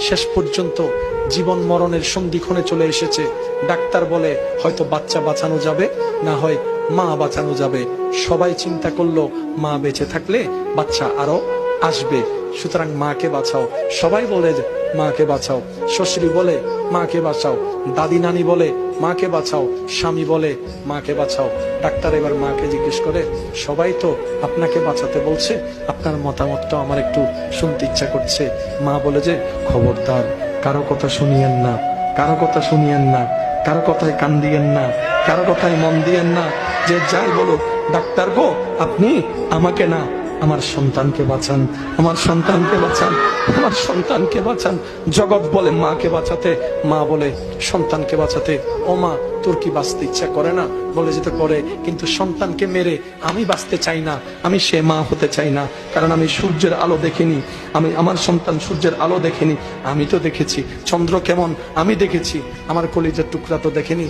শেষ পর্যন্ত জীবন মরণের সন্ধিক্ষণে চলে এসেছে। ডাক্তার বলে হয়তো বাচ্চা বাঁচানো যাবে, না হয় মা বাঁচানো যাবে। সবাই চিন্তা করলো মা বেঁচে থাকলে বাচ্চা আরো আসবে, সুতরাং মাকে বাঁচাও। সবাই বলে যে মাকে বাঁচাও, শ্বশুরি বলে মাকে বাঁচাও, দাদি নানি বলে মাকে বাঁচাও, স্বামী বলে মাকে বাঁচাও। ডাক্তার এবার মাকে জিজ্ঞেস করে, সবাই তো আপনাকে বাঁচাতে বলছে, আপনার মতামতটা আমার একটু শুনতে ইচ্ছা করছে। মা বলে যে খবরদার কারো কথা শুনিয়েন না, কারো কথা শুনিয়েন না, কারো কথায় কান দিয়েন না, কারো কথায় মন দিয়েন না। যে যাই বলুক, ডাক্তার গো আপনি আমাকে না, আমার সন্তানকে বাঁচান, আমার সন্তানকে বাঁচান, আমার সন্তানকে বাঁচান। জগৎ বলে মাকে বাঁচাতে, মা বলে সন্তানকে বাঁচাতে। ও মা, তোর কি বাঁচতে ইচ্ছা করে না? বলে যেতে করে, কিন্তু সন্তানকে মেরে আমি বাঁচতে চাই না, আমি সে মা হতে চাই না। কারণ আমি সূর্যের আলো দেখিনি, আমি আমার সন্তান সূর্যের আলো দেখেনি। আমি তো দেখেছি চন্দ্র কেমন, আমি দেখেছি, আমার কলিজার টুকরা তো দেখেনি।